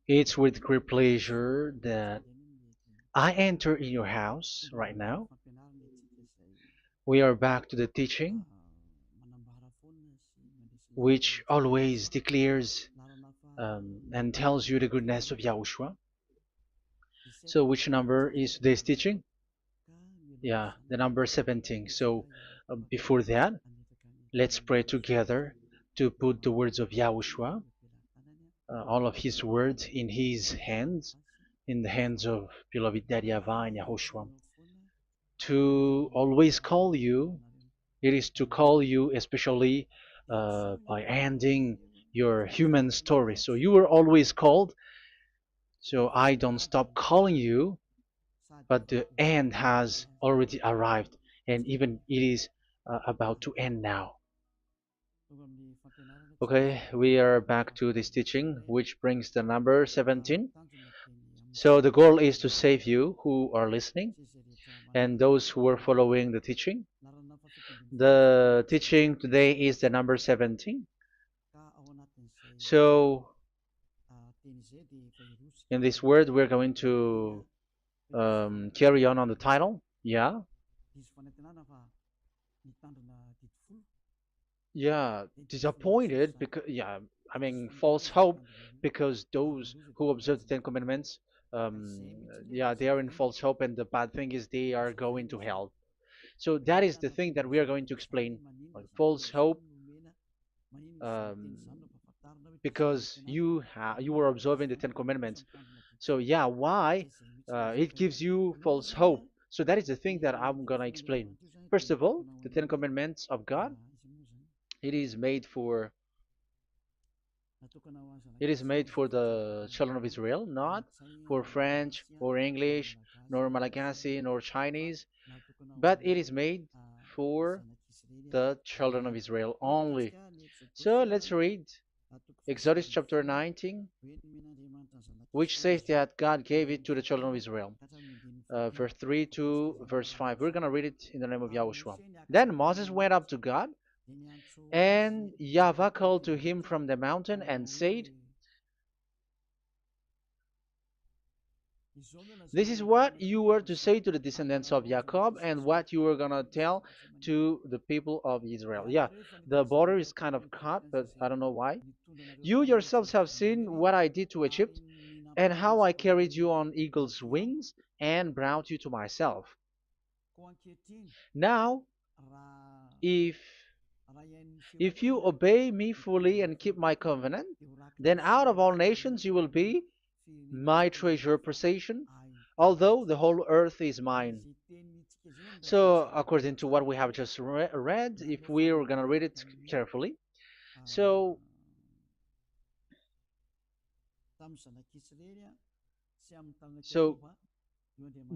It's with great pleasure that I enter in your house right now. We are back to the teaching, which always declares and tells you the goodness of Yahushua. So, which number is today's teaching? Yeah, the number 17. So, before that, let's pray together to put the words of Yahushua, all of his words in his hands, in the hands of beloved Daddy YAHVAH and YAHOSHUAH. To always call you, it is to call you especially by ending your human story. So you were always called, so I don't stop calling you, but the end has already arrived, and even it is about to end now. Okay, we are back to this teaching, which brings the number 17. So the goal is to save you who are listening and those who are following the teaching. The teaching today is the number 17. So in this word, we're going to carry on the title. Yeah, yeah, disappointed because yeah, I mean false hope because those who observe the Ten Commandments, yeah, they are in false hope, and the bad thing is they are going to hell. So that is the thing that we are going to explain, like false hope, um, because you were observing the Ten Commandments. So yeah, why it gives you false hope? So that is the thing that I'm gonna explain. First of all, the Ten Commandments of God, it is made for it is made for the children of Israel, not for French or English, nor Malagasy, nor Chinese, but it is made for the children of Israel only. So let's read Exodus chapter 19, which says that God gave it to the children of Israel. Verse 3 to verse 5. We're going to read it in the name of Yahushua. Then Moses went up to God, and YAHVAH called to him from the mountain and said, this is what you were to say to the descendants of Jacob and what you were going to tell to the people of Israel. Yeah, the border is kind of cut, but I don't know why. You yourselves have seen what I did to Egypt and how I carried you on eagle's wings and brought you to myself. Now, if if you obey me fully and keep my covenant, then out of all nations you will be my treasure possession, although the whole earth is mine. So, according to what we have just read, if we're going to read it carefully, so so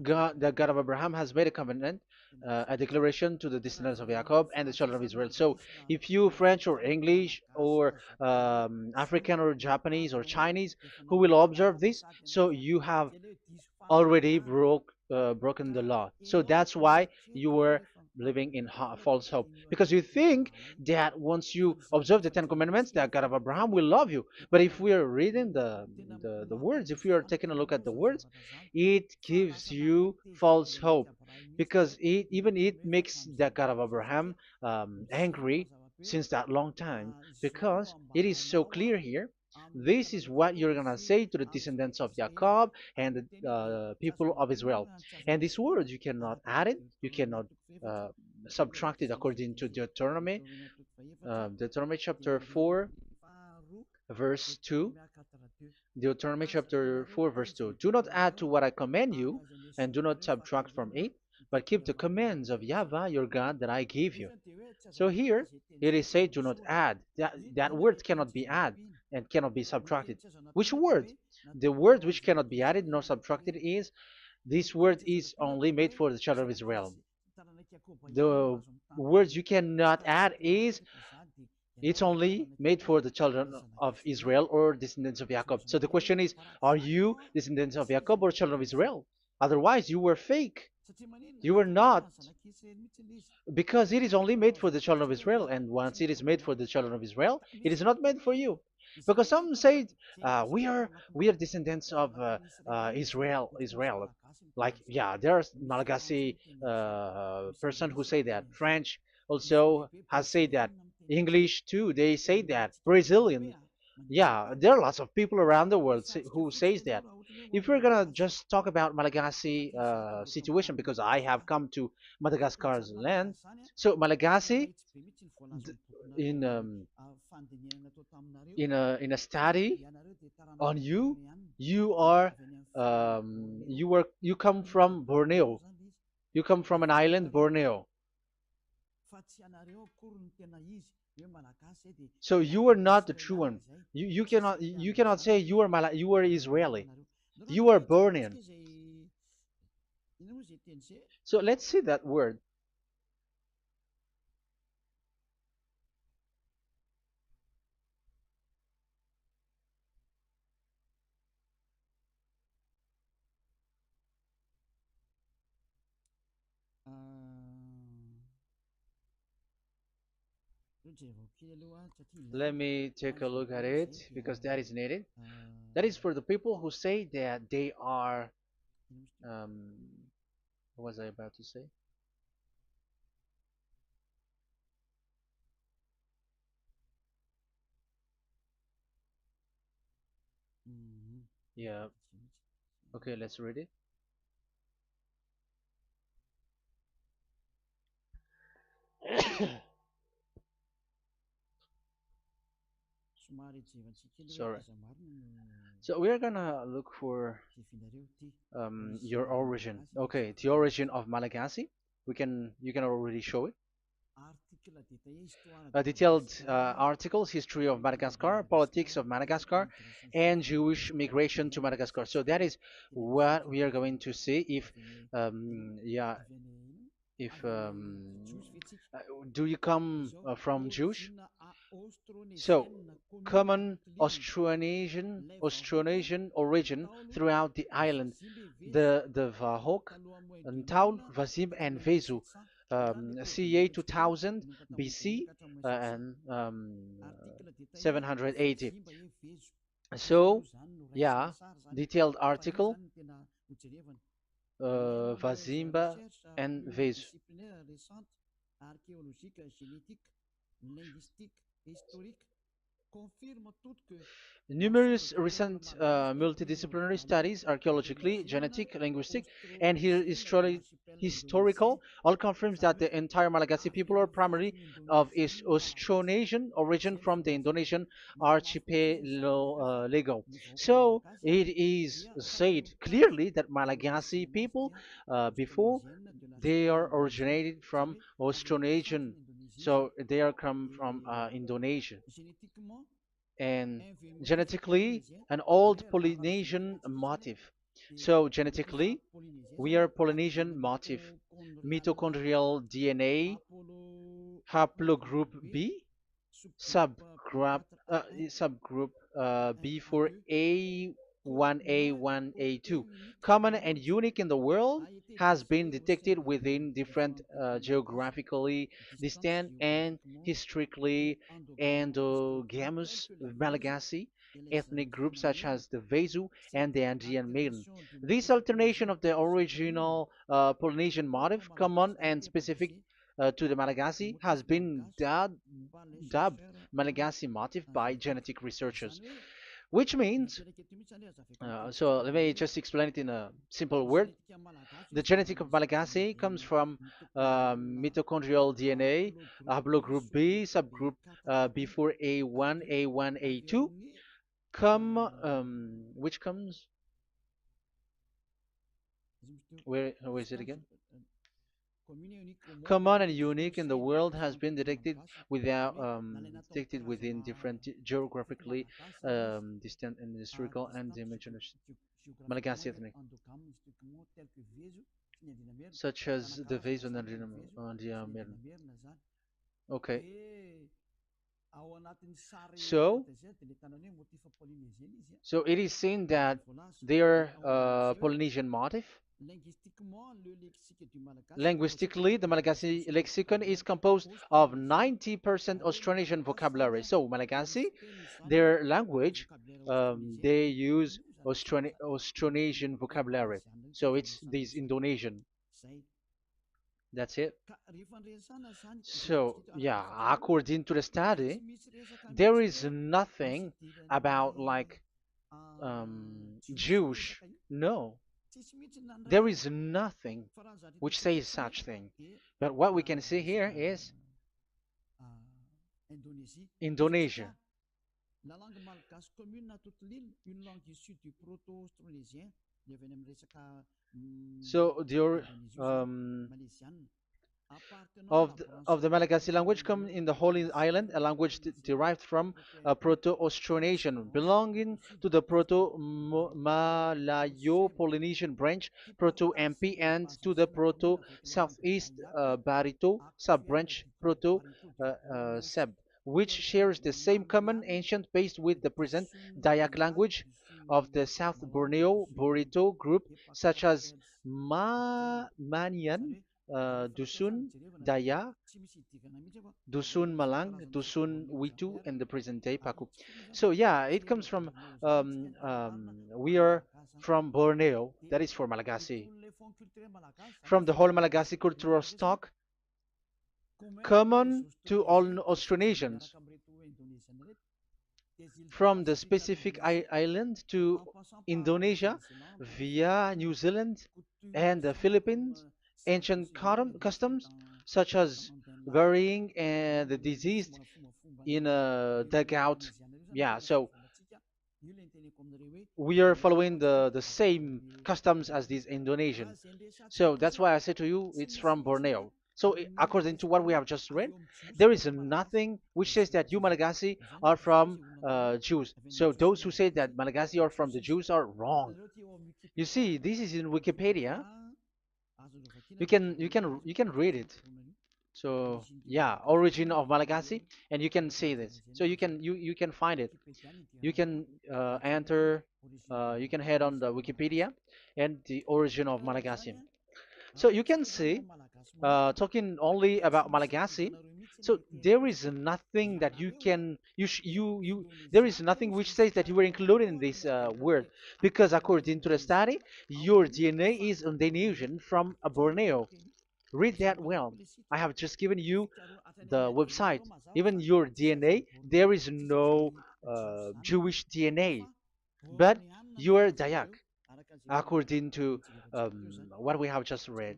God, the God of Abraham, has made a covenant, a declaration to the descendants of Jacob and the children of Israel. So, if you French or English or African or Japanese or Chinese who will observe this, so you have already broken the law. So that's why you were living in false hope, because you think that once you observe the Ten Commandments, that God of Abraham will love you. But if we are reading the words, if we are taking a look at the words, it gives you false hope, because even it makes the God of Abraham angry since that long time, because it is so clear here. This is what you're gonna say to the descendants of Jacob and the people of Israel. And this word, you cannot add it, you cannot uh, subtract it, according to Deuteronomy, Deuteronomy chapter 4, verse 2. Deuteronomy chapter 4, verse 2. Do not add to what I command you, and do not subtract from it, but keep the commands of YAHVAH your God that I give you. So here it is said, do not add. That word cannot be added and cannot be subtracted. Which word? The word which cannot be added nor subtracted is, this word is only made for the children of Israel. The words you cannot add is, it's only made for the children of Israel or descendants of Jacob. So the question is, are you descendants of Jacob or children of Israel? Otherwise, you were fake. You were not, because it is only made for the children of Israel. And once it is made for the children of Israel, it is not made for you. Because some say we are descendants of Israel. Like, yeah, there's Malagasy person who say that. French also has said that. English too, they say that. Brazilian, yeah, there are lots of people around the world who says that. If we're gonna just talk about Malagasy situation, because I have come to Madagascar's land, so Malagasy d- in in a study on you, you are you come from Borneo. You come from an island, Borneo. So you are not the true one. You cannot say you are Israeli. You are Bornean. So let's see that word. Let me take a look at it because that is needed. That is for the people who say that they are. Um, what was I about to say? Yeah. Okay, let's read it. Sorry. So we are gonna look for your origin. Okay, the origin of Malagasy. You can already show it. Detailed articles, history of Madagascar, politics of Madagascar, and Jewish migration to Madagascar. So that is what we are going to see. Yeah, if uh, do you come from Jewish? So, common Austronesian origin throughout the island, the Vahok, Ntaul, Vazim, and Vezu, CA 2000 BC and 780. So, yeah, detailed article, Vazimba and Vezu. Numerous recent multidisciplinary studies, archaeologically, genetic, linguistic, and historical, all confirms that the entire Malagasy people are primarily of Austronesian origin from the Indonesian archipelago. So it is said clearly that Malagasy people, before, they are originated from Austronesian, so they are come from Indonesia, and genetically an old Polynesian motif. So genetically, we are Polynesian motif, mitochondrial DNA, haplogroup B, subgroup subgroup B for A1A1A2, common and unique in the world, has been detected within different geographically distant and historically endogamous Malagasy ethnic groups such as the Vezu and the Andean Maiden. This alternation of the original Polynesian motif, common and specific to the Malagasy, has been dubbed Malagasy motif by genetic researchers, which means, so let me just explain it in a simple word. The genetic of Malagasy comes from mitochondrial DNA, haplogroup B, subgroup B4A1, A1, A2, which comes, where is it again? Common and unique in the world, has been detected within different geographically distant and historical and dimensional Malagasy ethnic, such as the Vezo and the Amern. Okay, so so it is seen that they are Polynesian motif. Linguistically, the Malagasy lexicon is composed of 90% Austronesian vocabulary. So Malagasy, their language, they use Austronesian vocabulary. So it's this Indonesian. That's it. So yeah, according to the study, there is nothing about like Jewish. No, there is nothing which says such thing. But what we can see here is Indonesia. So um, of the Malagasy language come in the Holy Island, a language derived from Proto-Austronesian, belonging to the Proto-Malayo-Polynesian branch, Proto-MP, and to the Proto-Southeast Barito sub-branch, Proto-Seb, which shares the same common ancient base with the present Dayak language of the South Borneo Burrito group, such as Manian, Dusun, Daya, Dusun Malang, Dusun Witu, and the present day Paku. So yeah, it comes from we are from Borneo, that is for Malagasy. From the whole Malagasy cultural stock, common to all Austronesians, from the specific island to Indonesia via New Zealand and the Philippines, ancient customs such as burying and the deceased in a dugout. Yeah, so we are following the same customs as these Indonesian. So that's why I said to you it's from Borneo. So according to what we have just read, there is nothing which says that you Malagasy are from Jews. So those who say that Malagasy are from the Jews are wrong. You see, this is in Wikipedia. You can read it. So yeah, origin of Malagasy, and you can see this. So you can find it. You can enter. You can head on the Wikipedia and the origin of Malagasy. So you can see, talking only about Malagasy. So there is nothing that you can you there is nothing which says that you were included in this word, because according to the study, your DNA is Indonesian from Borneo. Read that well. I have just given you the website. Even your DNA, there is no Jewish DNA, but you are Dayak, according to what we have just read.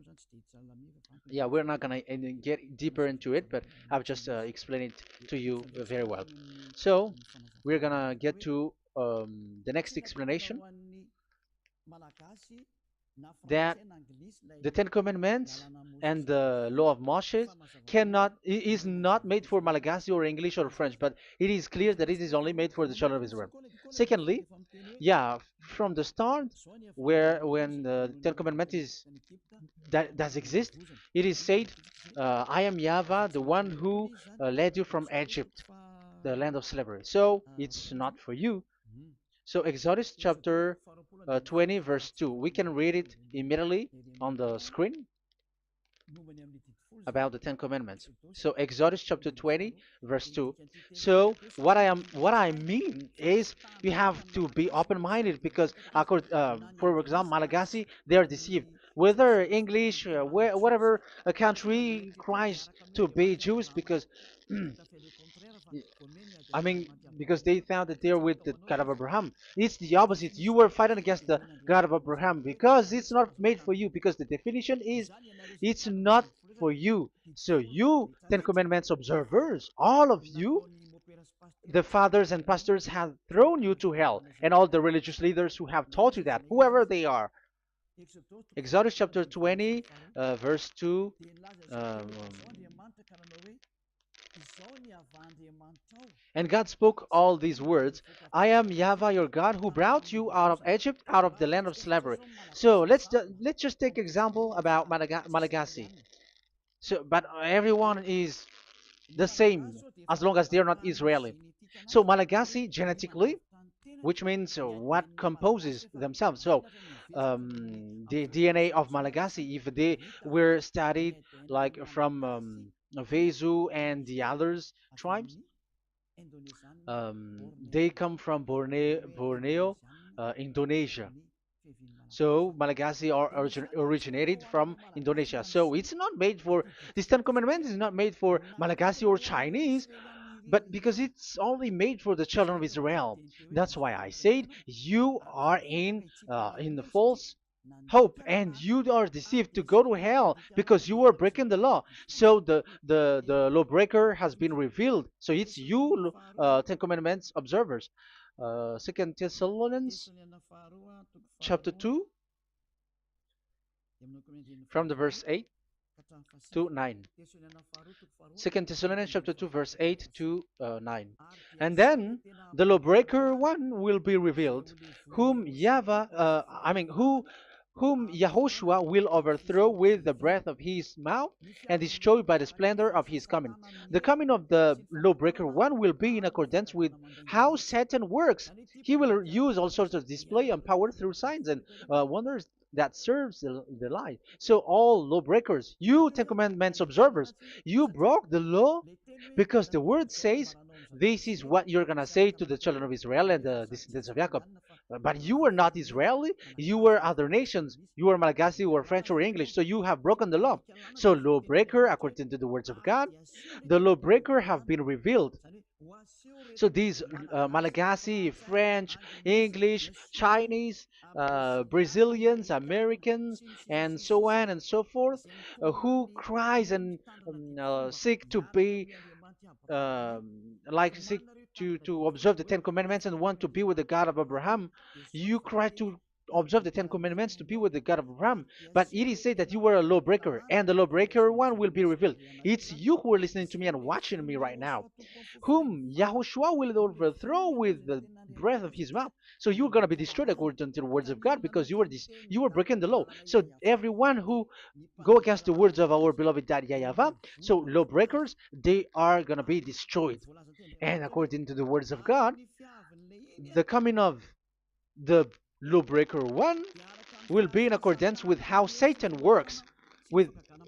Yeah, we're not gonna get deeper into it, but I've just explained it to you very well. So we're gonna get to the next explanation, that the Ten Commandments and the Law of Moshe is not made for Malagasy or English or French, but it is clear that it is only made for the children of Israel. Secondly, yeah, from the start, where when the Ten Commandments that does exist, it is said, "I am YAHVAH, the one who led you from Egypt, the land of slavery." So it's not for you. So Exodus chapter 20 verse 2. We can read it immediately on the screen about the Ten Commandments. So Exodus chapter 20 verse 2. So what I mean is you have to be open-minded, because for example Malagasy, they are deceived. Whether English, whatever a country cries to be Jews, because I mean, because they found that they're with the God of Abraham. It's the opposite. You were fighting against the God of Abraham, because it's not made for you. Because the definition is, it's not for you. So you, Ten Commandments observers, all of you, the fathers and pastors have thrown you to hell, and all the religious leaders who have taught you that, whoever they are. Exodus chapter 20, verse 2. Um, And God spoke all these words: "I am YAHVAH your God, who brought you out of Egypt, out of the land of slavery." So let's just take example about Malagasy. So, but everyone is the same as long as they're not Israeli. So Malagasy genetically, which means what composes themselves. So the DNA of Malagasy, if they were studied like from Vezu and the others tribes, they come from Borneo, Indonesia. So Malagasy are originated from Indonesia. So it's not made for this Ten Commandments is not made for Malagasy or Chinese, but because it's only made for the children of Israel. That's why I said you are in the false hope and you are deceived to go to hell because you are breaking the law. So the lawbreaker has been revealed. So it's you, Ten Commandments observers. Second Thessalonians chapter 2 from the verse 8 to 9. Second Thessalonians chapter 2 verse 8 to 9. And then the lawbreaker one will be revealed, whom whom Yahushua will overthrow with the breath of his mouth and destroy by the splendor of his coming. The coming of the lawbreaker one will be in accordance with how Satan works. He will use all sorts of display and power through signs and wonders that serves the lie. So all lawbreakers, you Ten Commandments observers, you broke the law because the word says this is what you're gonna say to the children of Israel and the descendants of Jacob. But you were not Israeli, you were other nations, you were Malagasy or French or English, so you have broken the law. So lawbreaker, according to the words of God, the lawbreaker have been revealed. So these Malagasy, French, English, Chinese, Brazilians, Americans, and so on and so forth, who cries and seek to be seek to observe the Ten Commandments and want to be with the God of Abraham. You cry to observe the Ten Commandments to be with the God of Abraham, but it is said that you were a lawbreaker, and the lawbreaker one will be revealed. It's you who are listening to me and watching me right now, whom Yahushua will overthrow with the breath of his mouth. So you're going to be destroyed according to the words of God because you were breaking the law. So everyone who go against the words of our beloved Dad YAHVAH, so lawbreakers, they are going to be destroyed. And according to the words of God, the coming of the lawbreaker one will be in accordance with how Satan works.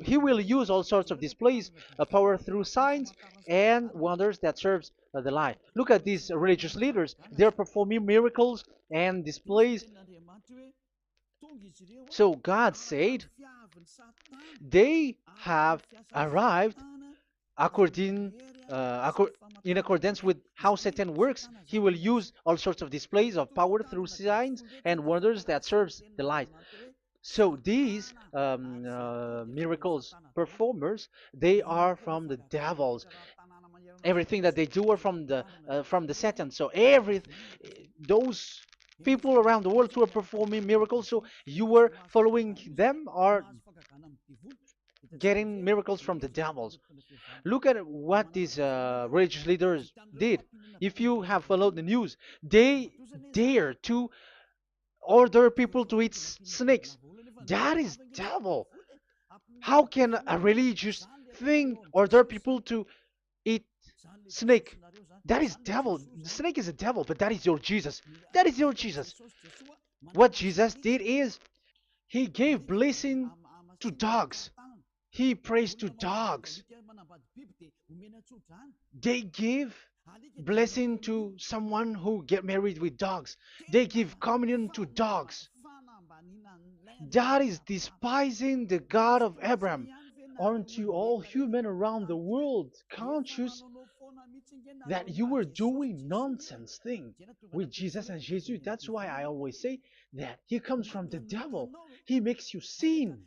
He will use all sorts of displays, power through signs and wonders that serves the lie. Look at these religious leaders; they're performing miracles and displays. So God said they have arrived according in accordance with how Satan works. He will use all sorts of displays of power through signs and wonders that serves the light. So these miracles performers, they are from the devils. Everything that they do are from the Satan. So those people around the world who are performing miracles, so you were following them, are getting miracles from the devils. Look at what these religious leaders did. If you have followed the news, they dare to order people to eat snakes. That is devil. How can a religious thing order people to eat snake? That is devil. The snake is a devil, but that is your Jesus. That is your Jesus. What Jesus did is he gave blessing to dogs. He prays to dogs. They give blessing to someone who get married with dogs. They give communion to dogs. That is despising the God of Abraham. Aren't you all human around the world conscious that you were doing nonsense thing with Jesus and Jesus? That's why I always say that he comes from the devil. He makes you sin.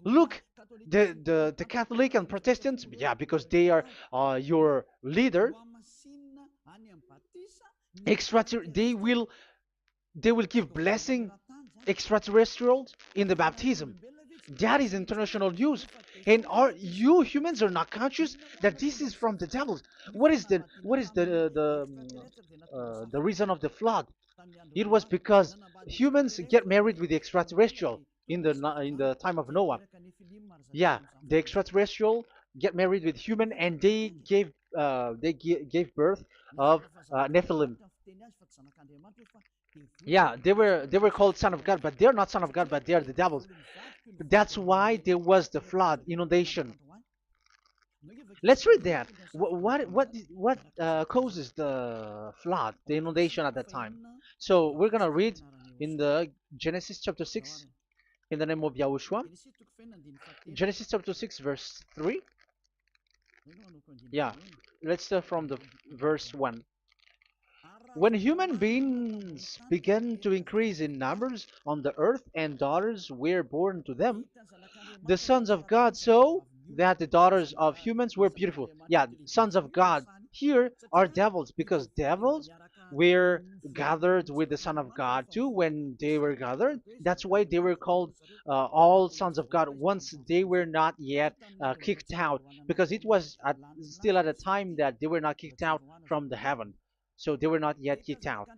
Look, the Catholic and Protestants, yeah, because they are your leader. They will give blessing extraterrestrials in the baptism. That is international news, and you humans are not conscious that this is from the devil. What is the reason of the flood? It was because humans get married with the extraterrestrial in the time of Noah. Yeah, the extraterrestrial get married with human, and they gave birth of Nephilim. Yeah, they were called son of God, but they're not son of God, but they are the devils. That's why there was the flood, inundation. Let's read that. What causes the flood, the inundation at that time? So we're gonna read in the Genesis chapter 6 in the name of Yahushua. Genesis chapter 6 verse 3. Yeah, let's start from the verse 1. When human beings began to increase in numbers on the earth and daughters were born to them, the sons of God saw that the daughters of humans were beautiful. Yeah, sons of God here are devils because devils were gathered with the Son of God too when they were gathered. That's why they were called all sons of God once they were not yet kicked out because it was still at a time that they were not kicked out from the heaven. So they were not yet kicked out.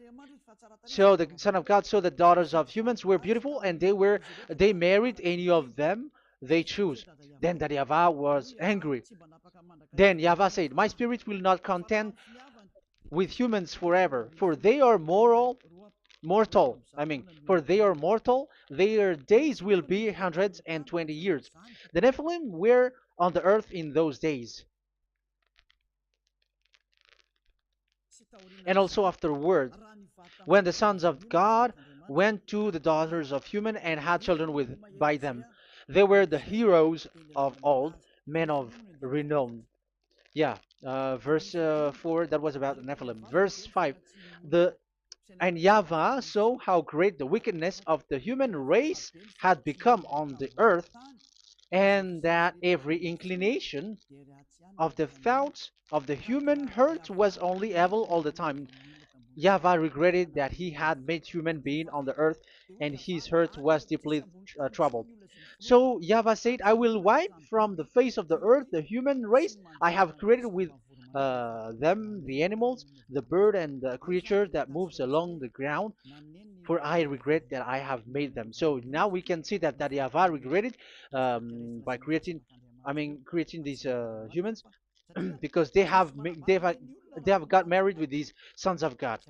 So the Son of God saw the daughters of humans were beautiful, and they married any of them they choose. Then that YAHVAH was angry. Then YAHVAH said, "My spirit will not contend with humans forever, for they are mortal. For they are mortal. Their days will be 120 years. The Nephilim were on the earth in those days, and also afterward, when the sons of God went to the daughters of human and had children with by them. They were the heroes of old, men of renown." Yeah, verse 4, that was about the Nephilim. Verse 5, the and YAHVAH saw how great the wickedness of the human race had become on the earth, and that every inclination of the thoughts of the human heart was only evil all the time. YAHVAH regretted that he had made human being on the earth, and his heart was deeply troubled. So YAHVAH said, "I will wipe from the face of the earth the human race I have created with them, the animals, the bird, and the creature that moves along the ground, for I regret that I have made them." So now we can see that YAHVAH regretted by creating these humans because they have got married with these sons of God.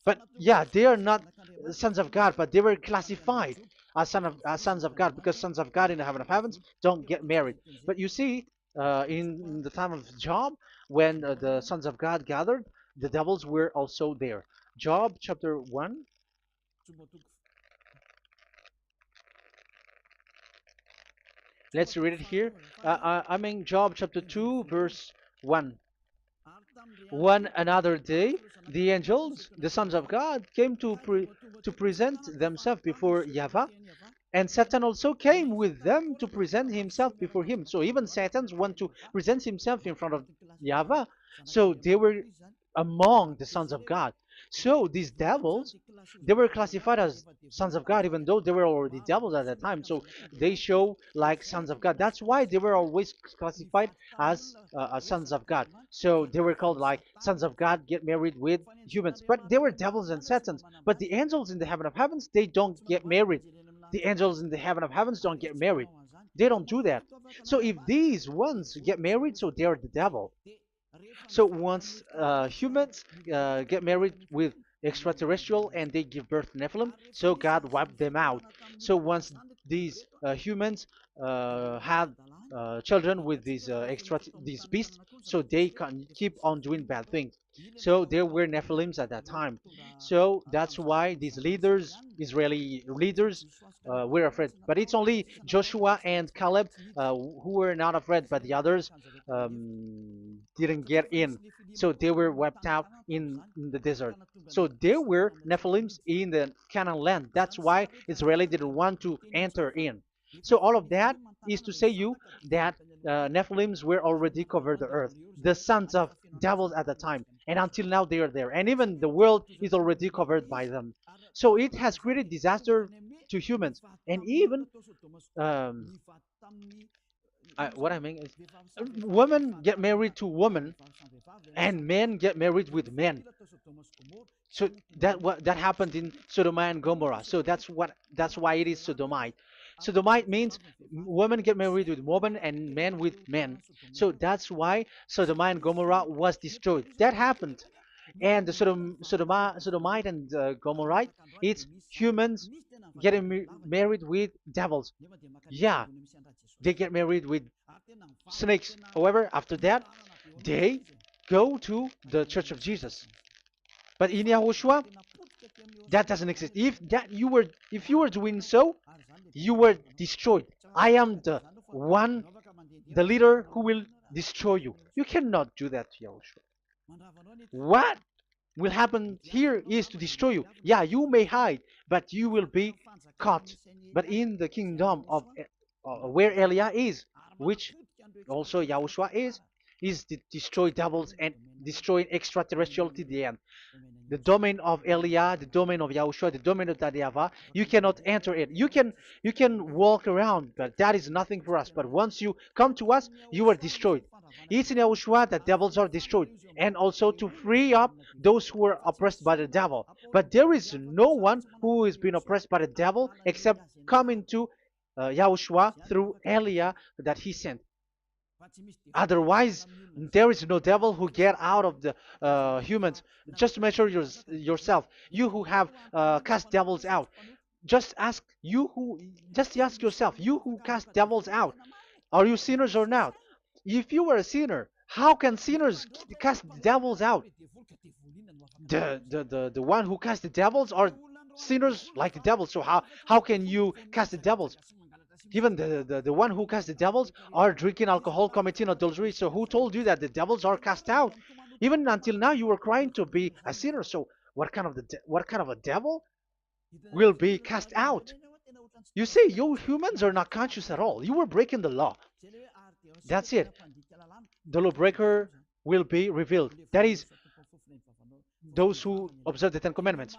But yeah, they are not sons of God, but they were classified as sons of God because sons of God in the heaven of heavens don't get married. But you see, in the time of Job, when the sons of God gathered, the devils were also there. Job chapter 1. Let's read it here. Job chapter 2, verse 1. One another day, the angels, the sons of God, came to present themselves before YAHVAH, and Satan also came with them to present himself before him. So even Satan want to present himself in front of YAHVAH. So they were among the sons of God. So these devils, they were classified as sons of God, even though they were already devils at that time. So they show like sons of God. That's why they were always classified as sons of God. So they were called like sons of God get married with humans. But they were devils and satans. But the angels in the heaven of heavens, they don't get married. The angels in the heaven of heavens don't get married. They don't do that. So if these ones get married, so they are the devil. So once humans get married with extraterrestrial and they give birth to Nephilim, so God wiped them out. So once these humans had children with these beasts, so they can keep on doing bad things. So there were Nephilims at that time. So that's why these leaders, Israeli leaders, were afraid. But it's only Joshua and Caleb who were not afraid, but the others didn't get in. So they were wiped out in the desert. So there were Nephilims in the Canaan land. That's why Israeli didn't want to enter in. So all of that is to say you that Nephilims were already covered the earth, the sons of devils at the time, and until now they are there, and even the world is already covered by them. So it has created disaster to humans, and even what I mean is, women get married to women, and men get married with men. So that happened in Sodom and Gomorrah. So that's why it is Sodomite. Sodomite means women get married with women and men with men. So that's why Sodom and Gomorrah was destroyed. That happened. and the Sodomite and Gomorrite, it's humans getting married with devils. Yeah, they get married with snakes. However, after that, they go to the Church of Jesus. But in Yahushua, that doesn't exist. If you were doing so, you were destroyed. I am the one, the leader who will destroy you. You cannot do that to Yahushua. What will happen here is to destroy you. Yeah, you may hide, but you will be caught. But in the kingdom of where Elia is, which also Yahushua is to destroy devils and destroy extraterrestrial to the end. The domain of Elia, the domain of Yahushua, the domain of YAHVAH, you cannot enter it. You can walk around, but that is nothing for us. But once you come to us, you are destroyed. It's in Yahushua that devils are destroyed, and also to free up those who are oppressed by the devil. But there is no one who is being oppressed by the devil except coming to Yahushua through Elia that he sent. Otherwise, there is no devil who get out of the humans. Just measure yourself. You who have cast devils out. Just ask you who. Just ask yourself. You who cast devils out. Are you sinners or not? If you were a sinner, how can sinners cast devils out? The one who cast the devils are sinners like the devil. So how can you cast the devils? Even the one who cast the devils are drinking alcohol, committing adultery. So who told you that the devils are cast out? Even until now, you were crying to be a sinner. So what kind of a devil will be cast out? You see, you humans are not conscious at all. You were breaking the law. That's it. The lawbreaker will be revealed. That is, those who observe the Ten Commandments.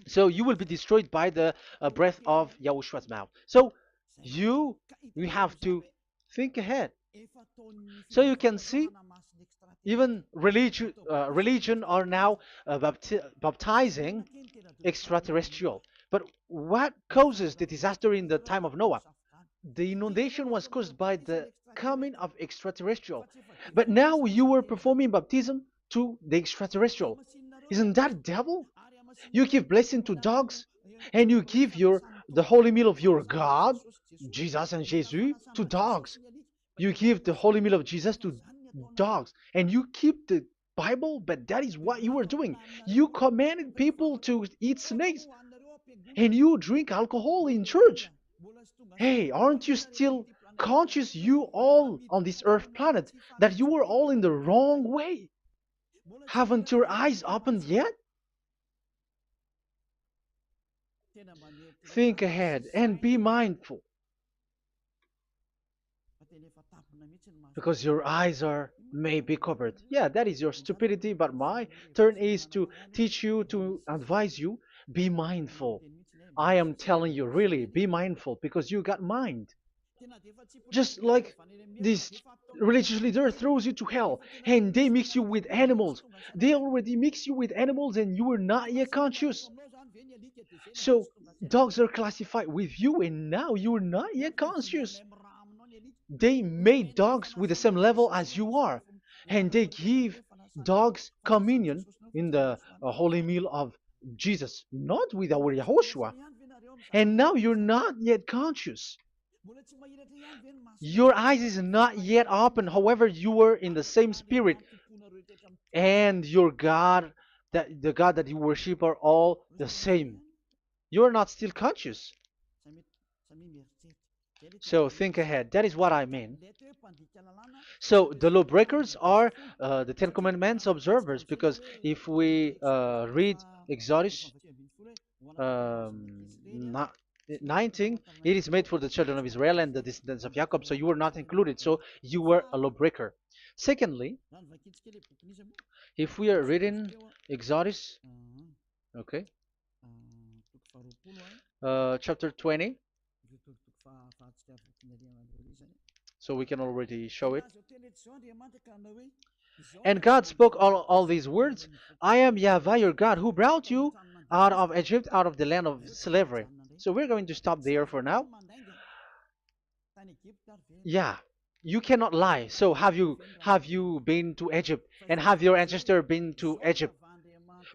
So you will be destroyed by the breath of Yahushua's mouth. So you have to think ahead. So you can see, even religion are now baptizing extraterrestrial. But what causes the disaster in the time of Noah? The inundation was caused by the coming of extraterrestrial. But now you were performing baptism to the extraterrestrial. Isn't that devil? You give blessing to dogs, and you give the holy meal of your God, Jesus and Jesus, to dogs. You give the holy meal of Jesus to dogs, and you keep the Bible, but that is what you were doing. You commanded people to eat snakes, and you drink alcohol in church. Hey, aren't you still conscious, you all on this earth planet, that you were all in the wrong way? Haven't your eyes opened yet? Think ahead and be mindful, because your eyes are may be covered. Yeah, that is your stupidity, but my turn is to teach you, to advise you. Be mindful. I am telling you, really, be mindful, because you got mind. Just like this religious leader throws you to hell and they mix you with animals. They already mix you with animals and you are not yet conscious. So dogs are classified with you and now you are not yet conscious. They made dogs with the same level as you are, and they give dogs communion in the holy meal of Jesus, not with our Yahushua. And now you're not yet conscious. Your eyes is not yet open. However, you were in the same spirit, and your God, that the God that you worship, are all the same. You are not still conscious. So think ahead. That is what I mean. So the lawbreakers are the Ten Commandments observers, because if we read Exodus um, 19, it is made for the children of Israel and the descendants of Jacob, so you were not included, so you were a lawbreaker. Secondly, if we are reading Exodus, okay, chapter 20, so we can already show it. And God spoke all these words: I am YAHVAH your God, who brought you out of Egypt, out of the land of slavery. So we're going to stop there for now. Yeah, you cannot lie. So have you been to Egypt, and have your ancestor been to Egypt?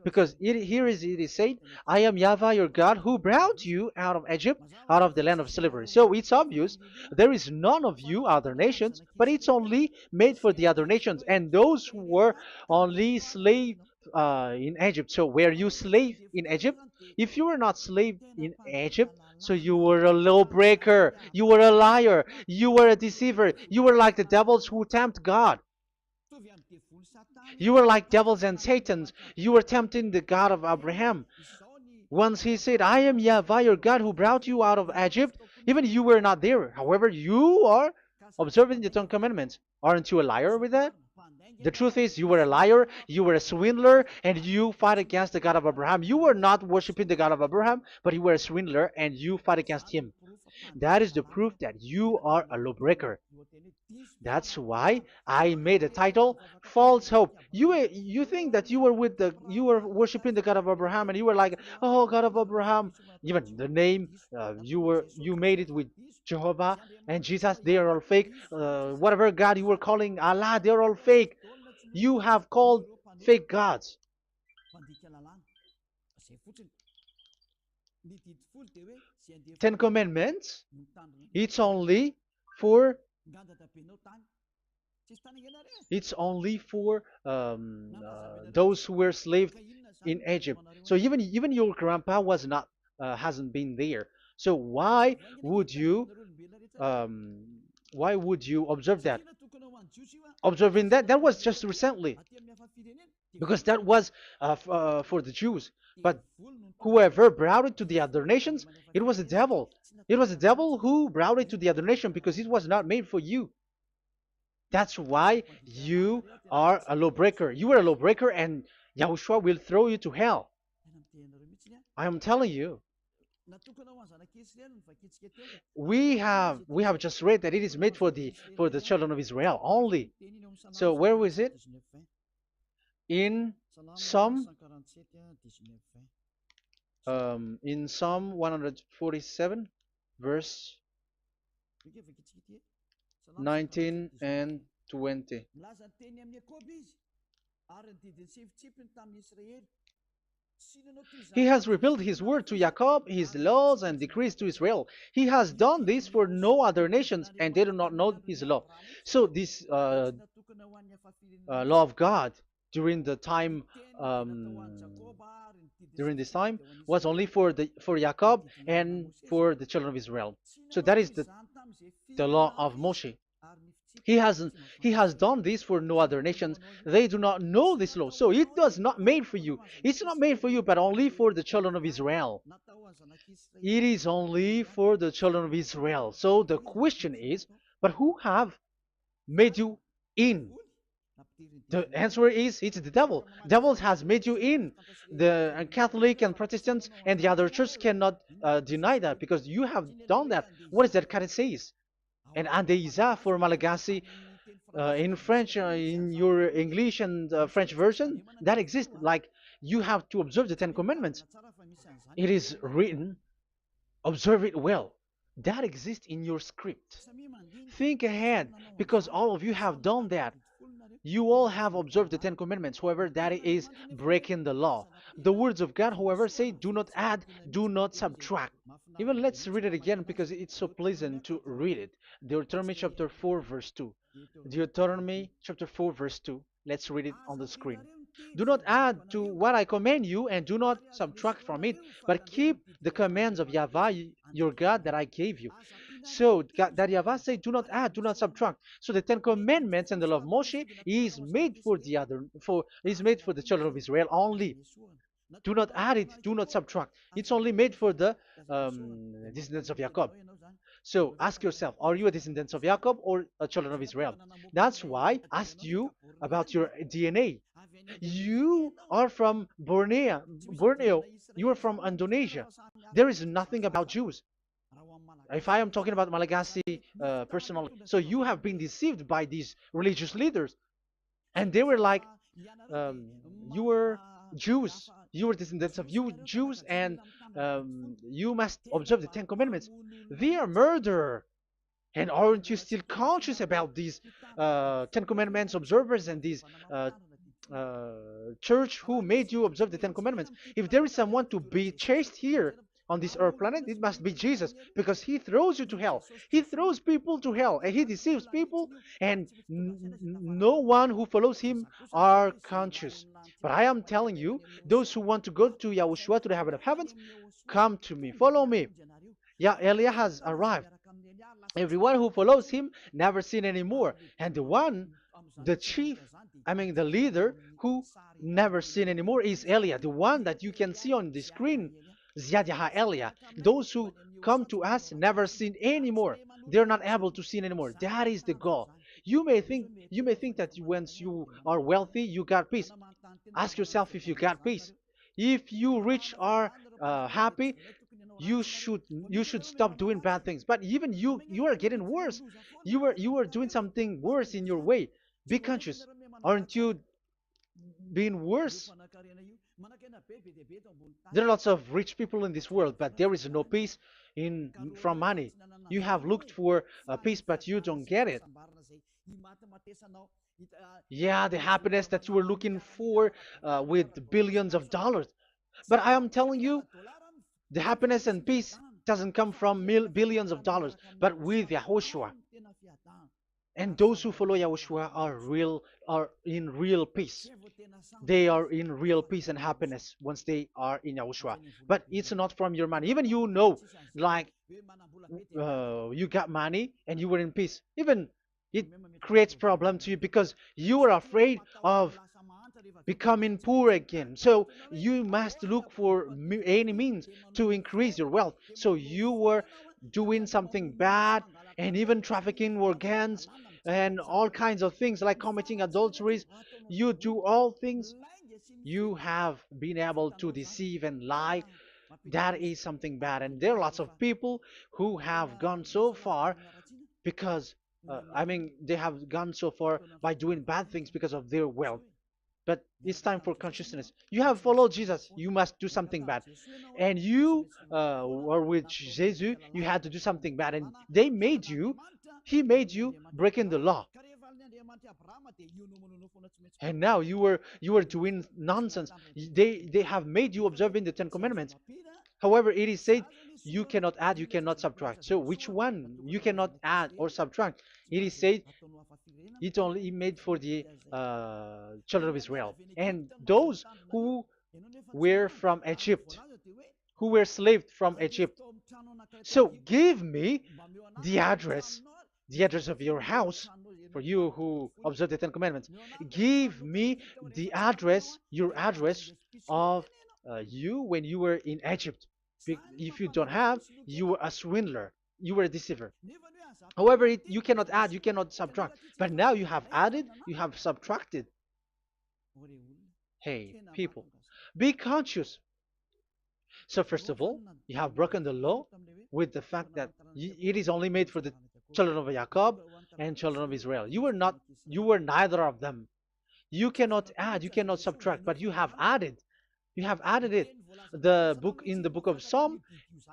Because it is said, I am Yahweh your God who brought you out of Egypt, out of the land of slavery. So it's obvious there is none of you other nations, but it's only made for the other nations and those who were only slave in Egypt. So were you slave in Egypt? If you were not slave in Egypt, so you were a lawbreaker, you were a liar, you were a deceiver, you were like the devils who tempt God. You were like devils and Satans. You were tempting the God of Abraham. Once he said, I am Yahweh, your God, who brought you out of Egypt, even you were not there. However, you are observing the Ten Commandments. Aren't you a liar with that? The truth is, you were a liar, you were a swindler, and you fight against the God of Abraham. You were not worshiping the God of Abraham, but you were a swindler and you fight against him. That is the proof that you are a lawbreaker. That's why I made a title, False Hope. You think that you were worshiping the God of Abraham and you were like, oh God of Abraham. Even the name you made it with Jehovah and Jesus, they are all fake. Whatever God you were calling Allah, they are all fake. You have called fake gods. Ten Commandments, it's only for those who were slaves in Egypt. So even your grandpa was not hasn't been there. So um, why would you observe that? Observing that was just recently because that was for the Jews. But whoever brought it to the other nations, it was the devil. It was the devil who brought it to the other nation because it was not made for you. That's why you are a lawbreaker. You are a lawbreaker and Yahushua will throw you to hell. I am telling you. We have just read that it is made for the children of Israel only. So where was it? In Psalm Psalm 147 verse 19 and 20. He has revealed his word to Jacob, his laws and decrees to Israel. He has done this for no other nations, and they do not know his law. So this law of God during the time during this time was only for Jacob and for the children of Israel. So that is the law of Moshe. He has done this for no other nations. They do not know this law. So it was not made for you. It's not made for you, but only for the children of Israel. It is only for the children of Israel. So the question is, but who have made you in? The answer is it's the devil. Devil has made you in. The Catholic and Protestants and the other church cannot deny that because you have done that. What is that kind of says? And Andeiza for Malagasy in French, in your English and French version, that exists. Like you have to observe the Ten Commandments. It is written, observe it well. That exists in your script. Think ahead because all of you have done that. You all have observed the Ten Commandments. However, that is breaking the law. The words of God, however, say, do not add, do not subtract. Even let's read it again because it's so pleasant to read it. Deuteronomy chapter 4, verse 2. Deuteronomy chapter 4, verse 2. Let's read it on the screen. Do not add to what I command you, and do not subtract from it, but keep the commands of Yahweh, your God, that I gave you. So that Yahweh said, do not add, do not subtract. So the Ten Commandments and the law of Moshe is made for the children of Israel only. Do not add it, do not subtract. It's only made for the descendants of Jacob. So ask yourself, are you a descendant of Jacob or a children of Israel? That's why I asked you about your DNA. You are from Borneo. You are from Indonesia. There is nothing about Jews. If I am talking about Malagasy personally, so you have been deceived by these religious leaders, and they were like, you were Jews, you were descendants of you Jews, and you must observe the Ten Commandments. They are murderer. And aren't you still conscious about these Ten Commandments observers and these church who made you observe the Ten Commandments. If there is someone to be chased here on this earth planet, it must be Jesus, because he throws you to hell. He throws people to hell, and he deceives people, and no one who follows him are conscious. But I am telling you, those who want to go to Yahushua, to the heaven of heavens, come to me, follow me. Yeah, Eliah has arrived. Everyone who follows him never sin anymore. And the chief, I mean the leader who never sin anymore is Eliah, the one that you can see on the screen. Ziyadyaha Eliah. Those who come to us never sin anymore. They're not able to sin anymore. That is the goal. You may think that once you are wealthy, you got peace. Ask yourself if you got peace. If you rich are happy, you should stop doing bad things. But even you are getting worse. You are doing something worse in your way. Be conscious. Aren't you being worse? There are lots of rich people in this world, but there is no peace in from money. You have looked for peace, but you don't get it. Yeah, the happiness that you were looking for with billions of dollars. But I am telling you, the happiness and peace doesn't come from billions of dollars, but with Yahushua. And those who follow Yahushua are in real peace. They are in real peace and happiness once they are in Yahushua. But it's not from your money. Even like you got money and you were in peace. Even it creates problem to you because you are afraid of becoming poor again. So you must look for any means to increase your wealth. So you were doing something bad and even trafficking organs and all kinds of things like committing adulteries. You do all things. You have been able to deceive and lie. That is something bad. And there are lots of people who have gone so far because, they have gone so far by doing bad things because of their wealth. But it's time for consciousness. You have followed Jesus, you must do something bad. And you were with Jesus, you had to do something bad. And he made you breaking the law. And now you were doing nonsense. They have made you observing the Ten Commandments. However, it is said you cannot add, you cannot subtract. So which one you cannot add or subtract? It is said it only made for the children of Israel and those who were from Egypt, who were slaved from Egypt. So give me the address, the address of your house, for you who observe the Ten Commandments. Give me the address, your address of you when you were in Egypt. If you don't have, you were a swindler, you were a deceiver. However, you cannot add, you cannot subtract. But now you have added, you have subtracted. Hey, people, be conscious. So first of all, you have broken the law with the fact that it is only made for the children of Jacob and children of Israel. You were neither of them. You cannot add, you cannot subtract, but you have added. You have added it. In the book of Psalm,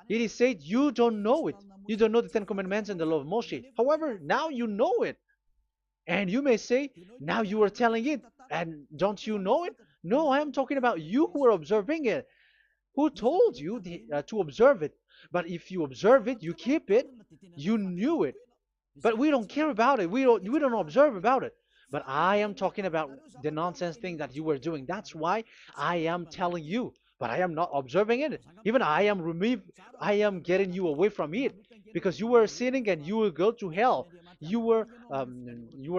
it is said you don't know it. You don't know the Ten Commandments and the law of Moshe. However, now you know it. And you may say, now you are telling it, and don't you know it? No, I am talking about you who are observing it. Who told you to observe it? But if you observe it, you keep it, you knew it. But we don't care about it. We don't observe about it. But I am talking about the nonsense thing that you were doing. That's why I am telling you. But I am not observing it. Even I am getting you away from it because you were sinning and you will go to hell. You were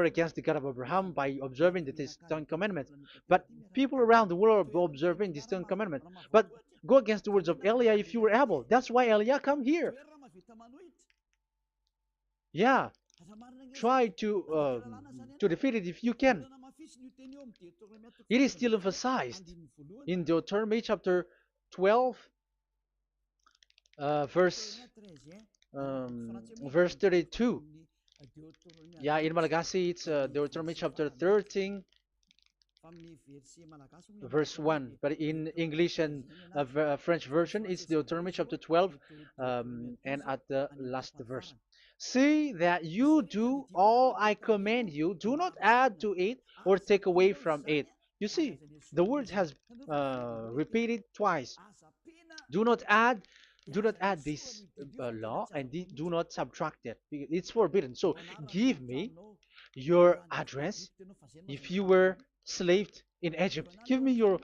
against the God of Abraham by observing the Ten Commandments. But people around the world are observing the Ten Commandments. But go against the words of Eliah if you were able. That's why Eliah come here. Yeah, try to defeat it if you can. It is still emphasized in Deuteronomy chapter 12, verse 32. Yeah, in Malagasy it's Deuteronomy chapter 13, verse 1. But in English and French version, it's Deuteronomy chapter 12, and at the last verse. See that you do all I command you. Do not add to it or take away from it, You see, the word has repeated twice. Do not add, do not add this law, and do not subtract it. It's forbidden. So give me your address. If you were slaved in Egypt, give me your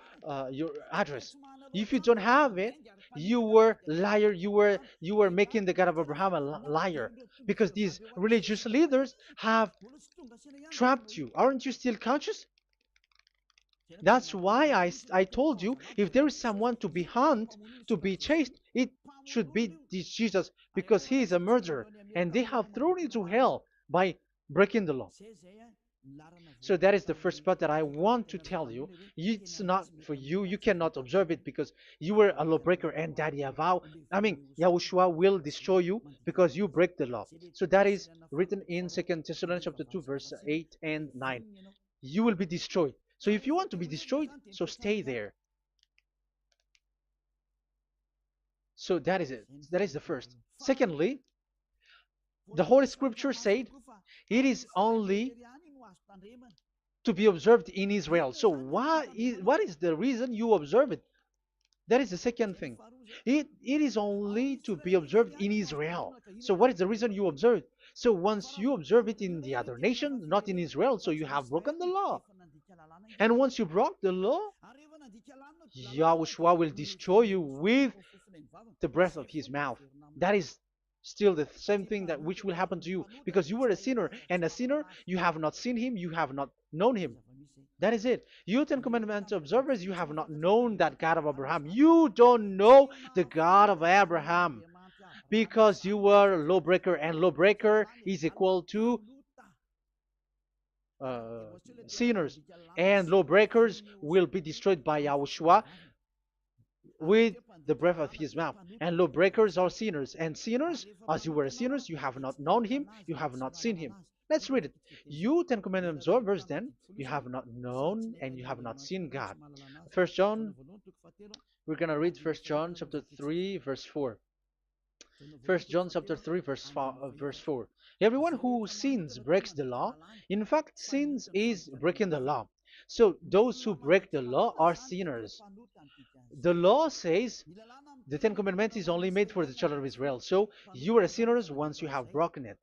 address. If you don't have it, you were liar. You were making the God of Abraham a liar, because these religious leaders have trapped you. Aren't you still conscious? That's why I told you, if there is someone to be hunted, to be chased, it should be this Jesus, because he is a murderer, and they have thrown you to hell by breaking the law. So that is the first part that I want to tell you. It's not for you. You cannot observe it because you were a lawbreaker, and that Yahushua will destroy you because you break the law. So that is written in 2 Thessalonians chapter 2, verse 8 and 9. You will be destroyed. So if you want to be destroyed, so stay there. So that is it. That is the first. Secondly, the Holy Scripture said it is only to be observed in Israel. So what is the reason you observe it? That is the second thing. It is only to be observed in Israel. So what is the reason you observe it? So once you observe it in the other nations, not in Israel, so you have broken the law. And once you broke the law, Yahushua will destroy you with the breath of his mouth. That is still the same thing that which will happen to you, because you were a sinner, and a sinner, you have not seen him, you have not known him. That is it. You Ten Commandments observers, you have not known that God of Abraham. You don't know the God of Abraham, because you were a lawbreaker, and lawbreaker is equal to uh, sinners, and lawbreakers will be destroyed by Yahushua with the breath of his mouth. And lawbreakers are sinners, and sinners, as you were sinners, you have not known him, you have not seen him. Let's read it. You Ten Commandments observers, then, you have not known and you have not seen God. First John, we're gonna read First John chapter 3, verse 4. First John chapter 3, verse 4. Everyone who sins breaks the law. In fact, sins is breaking the law. So those who break the law are sinners. The law says the Ten Commandments is only made for the children of Israel. So you are sinners once you have broken it.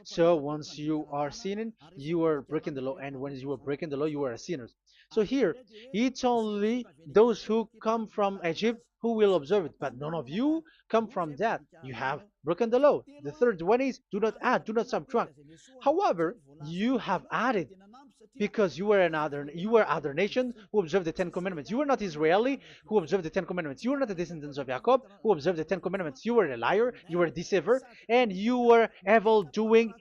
So once you are sinning, you are breaking the law. And when you are breaking the law, you are a sinner. So here, it's only those who come from Egypt who will observe it. But none of you come from that. You have broken the law. The third one is do not add, do not subtract. However, you have added, because you were other nations who observed the Ten Commandments. You were not Israeli who observed the Ten Commandments. You were not the descendants of Jacob who observed the Ten Commandments. You were a liar, you were a deceiver, and you were evildoers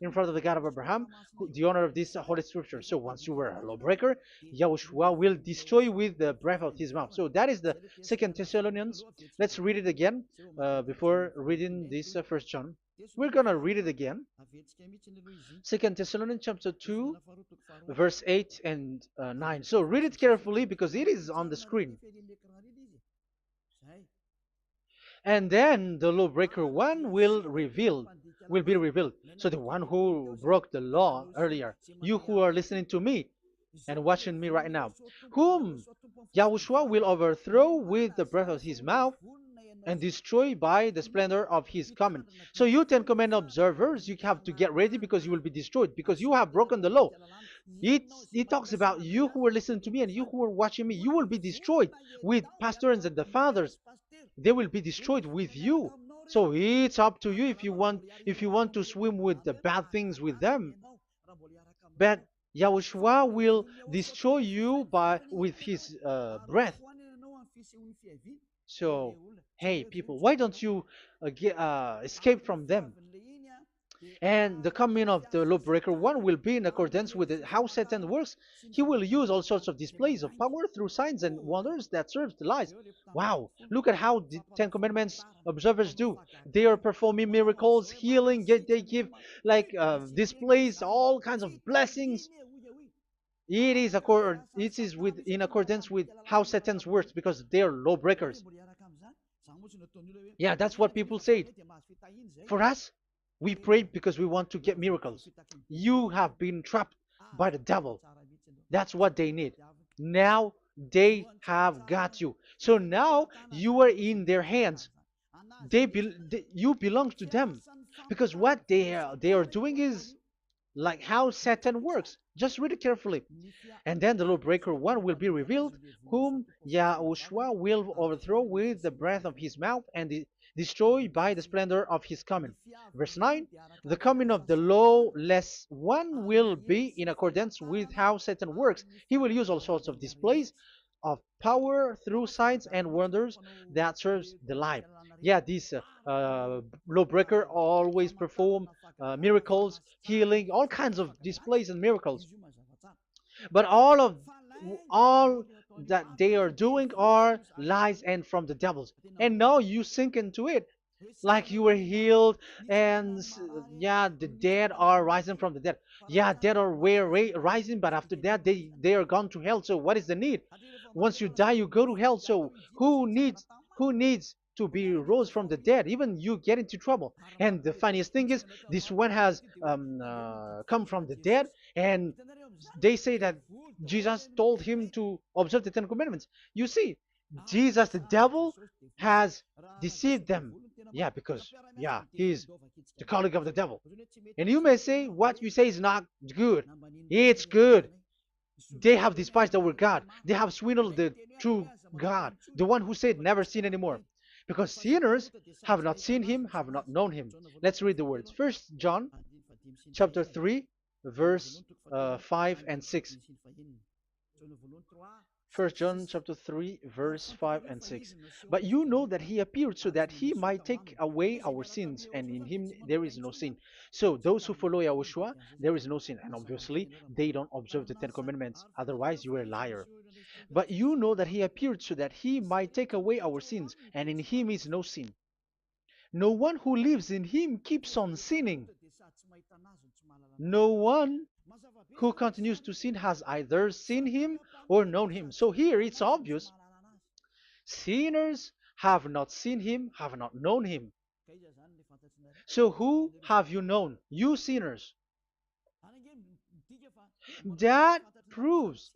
in front of the God of Abraham, the honor of this holy scripture. So once you were a lawbreaker, Yahushua will destroy you with the breath of his mouth. So that is the Second Thessalonians. Let's read it again before reading this First John. We're gonna read it again. Second Thessalonians chapter 2, verse 8 and 9. So read it carefully because it is on the screen. And then the lawbreaker one will be revealed. So the one who broke the law earlier, you who are listening to me and watching me right now, whom Yahushua will overthrow with the breath of his mouth and destroy by the splendor of his coming. So you Ten Commandment observers, you have to get ready because you will be destroyed, because you have broken the law. It talks about you who are listening to me and you who are watching me. You will be destroyed with pastors and the fathers. They will be destroyed with you. So it's up to you if you want to swim with the bad things with them. But Yahushua will destroy you with his breath. So, hey people, why don't you escape from them? And the coming of the lawbreaker one will be in accordance with how Satan works. He will use all sorts of displays of power through signs and wonders that serve the lies. Wow, look at how the Ten Commandments observers do. They are performing miracles, healing, they give like displays, all kinds of blessings. It is in accordance with how Satan works, because they are lawbreakers. Yeah, that's what people say. For us, we pray because we want to get miracles. You have been trapped by the devil. That's what they need. Now they have got you. So now you are in their hands. You belong to them, because what they are doing is like how Satan works. Just read it carefully. And then the lawbreaker one will be revealed, whom Yahushua will overthrow with the breath of his mouth and destroy by the splendor of his coming. Verse 9, the coming of the lawless one will be in accordance with how Satan works. He will use all sorts of displays of power through signs and wonders that serves the lie. Yeah, this lawbreaker always perform miracles, healing, all kinds of displays and miracles. But all that they are doing are lies and from the devils. And now you sink into it, like you were healed, and yeah, the dead are rising from the dead. Yeah, dead are rising, but after that they are gone to hell. So what is the need? Once you die, you go to hell. So who needs to be rose from the dead? Even you get into trouble. And the funniest thing is, this one has come from the dead, and they say that Jesus told him to observe the Ten Commandments. You see, Jesus, the devil, has deceived them. Yeah, because yeah, he's the colleague of the devil. And you may say what you say is not good. It's good. They have despised our God. They have swindled the true God, the one who said never sin anymore. Because sinners have not seen him, have not known him. Let's read the words. First John chapter 3, verse 5 and 6. First John chapter 3, verse 5 and 6. But you know that he appeared so that he might take away our sins, and in him there is no sin. So those who follow YAHOSHUAH, there is no sin. And obviously, they don't observe the Ten Commandments. Otherwise, you are a liar. But you know that he appeared so that he might take away our sins, and in him is no sin. No one who lives in him keeps on sinning. No one who continues to sin has either seen him or known him. So here it's obvious. Sinners have not seen him, have not known him. So who have you known? You sinners. That proves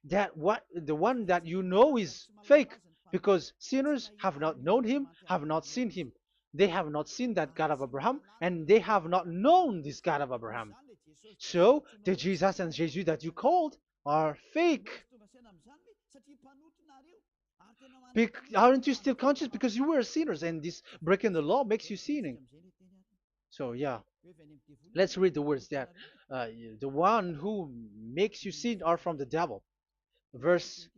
that what the one that you know is fake, because sinners have not known him, have not seen him. They have not seen that God of Abraham, and they have not known this God of Abraham. So the Jesus and Jesus that you called are fake. Aren't you still conscious? Because you were sinners, and this breaking the law makes you sinning. So yeah, let's read the words that the one who makes you sin are from the devil. Verse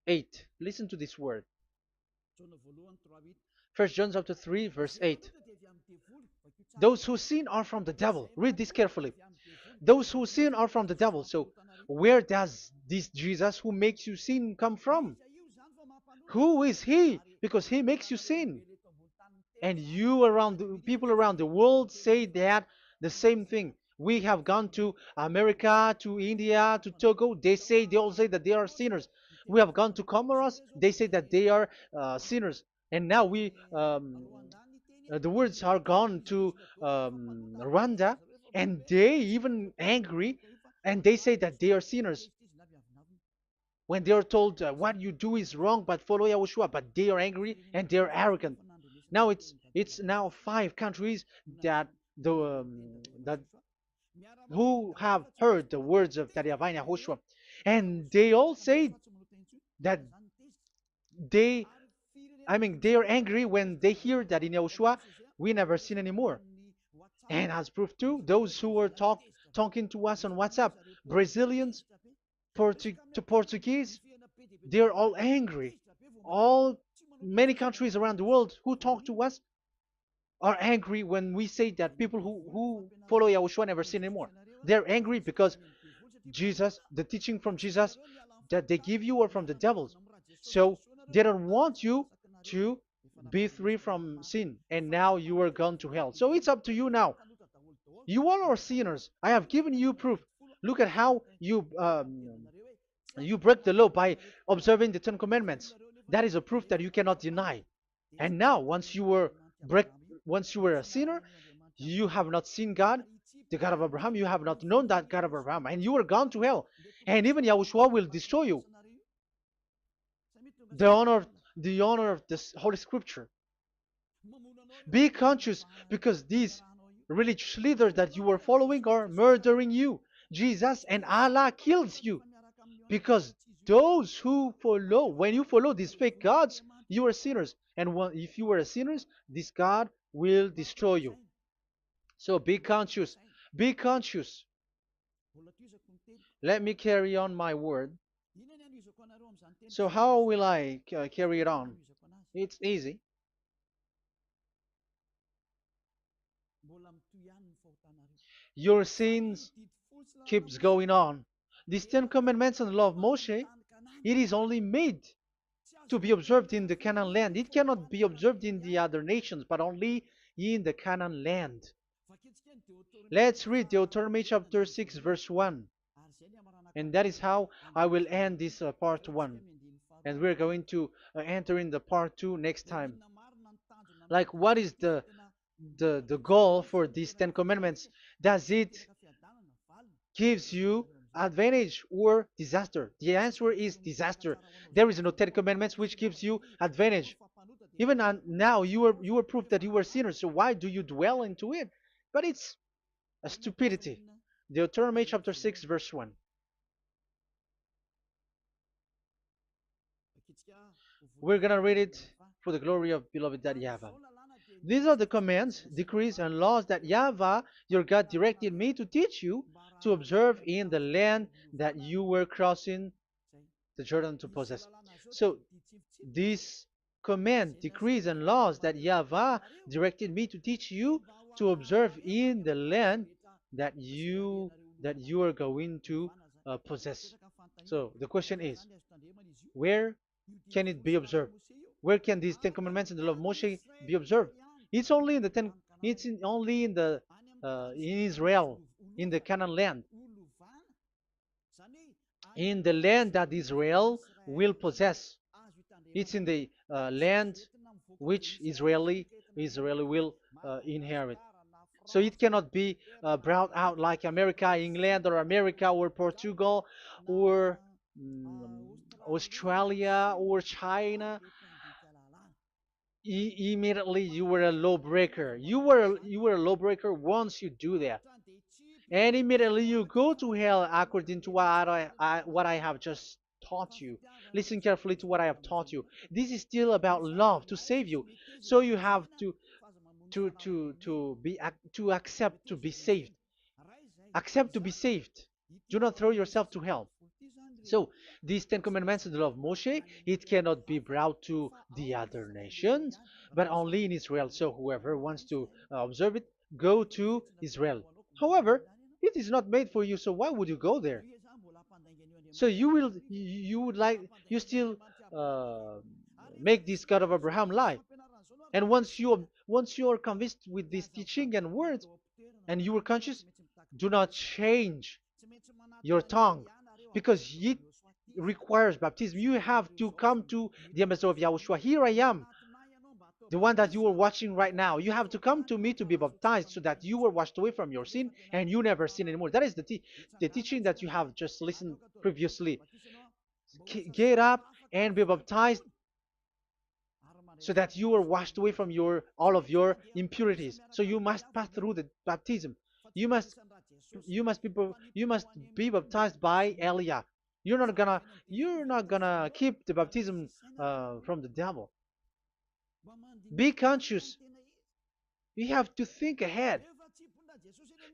8. Listen to this word. First John chapter 3, verse 8. Those who sin are from the devil. Read this carefully. Those who sin are from the devil. So where does this Jesus who makes you sin come from? Who is he? Because he makes you sin. And people around the world say that the same thing. We have gone to America, to India, to Togo. They all say that they are sinners. We have gone to Comoros. They say that they are sinners. And now the words are gone to Rwanda, and they even angry, and they say that they are sinners. When they are told what you do is wrong, but follow YAHOSHUAH, but they are angry and they are arrogant. Now it's now 5 countries that that who have heard the words of YAHVAH and YAHOSHUAH, and they all say that they they are angry when they hear that in YAHOSHUAH we never sin anymore. And as proof too, those who were talking to us on WhatsApp, Brazilians, Portuguese, they're all angry. Many countries around the world who talk to us are angry when we say that people who follow YAHOSHUAH never sin anymore. They're angry because Jesus, the teaching from Jesus that they give you are from the devils. So they don't want you to be free from sin, and now you are gone to hell. So it's up to you now. You all are sinners. I have given you proof. Look at how you break the law by observing the Ten Commandments. That is a proof that you cannot deny. And now, once you were a sinner, you have not seen God. the God of Abraham. You have not known that God of Abraham, and you are gone to hell. And even Yahushua will destroy you. The honor, the honor of this Holy Scripture. Be conscious because these religious leaders that you are following are murdering you. Jesus and Allah kills you because those who follow, when you follow these fake gods, you are sinners. And if you are a sinner, this God will destroy you. So be conscious. Be conscious. Let me carry on my word. So how will I carry it on? It's easy. Your sins keeps going on. These Ten Commandments and the law of Moshe, it is only made to be observed in the Canaan land. It cannot be observed in the other nations, but only in the Canaan land. Let's read Deuteronomy chapter 6, verse 1. And that is how I will end this part 1. And we're going to enter in the part 2 next time. Like, what is the goal for these Ten Commandments? Does it gives you advantage or disaster? The answer is disaster. There is no Ten Commandments which gives you advantage. Even now, you are proof that you are sinners. So why do you dwell into it? But it's a stupidity. Deuteronomy chapter 6, verse 1. We're going to read it for the glory of beloved Daddy Yahvah. These are the commands, decrees, and laws that Yahvah, your God, directed me to teach you to observe in the land that you were crossing the Jordan to possess. So, these command, decrees, and laws that Yahvah directed me to teach you to observe in the land that you are going to possess. So the question is, where can it be observed? Where can these Ten Commandments and the law of Moshe be observed? It's only in the ten. It's only in the in Israel, in the Canaan land, in the land that Israel will possess. It's in the land which Israeli will inherit. So it cannot be brought out like America, England, or America, or Portugal, or Australia, or China. Immediately you were a lawbreaker. You were a lawbreaker once you do that, and immediately you go to hell according to what I have just taught you. Listen carefully to what I have taught you. This is still about love to save you. So you have to accept to be saved. Accept to be saved. Do not throw yourself to hell. So these Ten Commandments and the law of Moshe, it cannot be brought to the other nations, but only in Israel. So whoever wants to observe it, go to Israel. However, it is not made for you, so why would you go there? So you would like, you still uh, make this God of Abraham lie. And once you are convinced with this teaching and words, and you are conscious, do not change your tongue, because it requires baptism. You have to come to the ambassador of Yahushua. Here I am, the one that you are watching right now. You have to come to me to be baptized so that you were washed away from your sin and you never sin anymore. That is the teaching that you have just listened previously. Get up and be baptized so that you are washed away from all of your impurities. So you must pass through the baptism. You must be baptized by Elia. You're not gonna keep the baptism from the devil. Be conscious. You have to think ahead.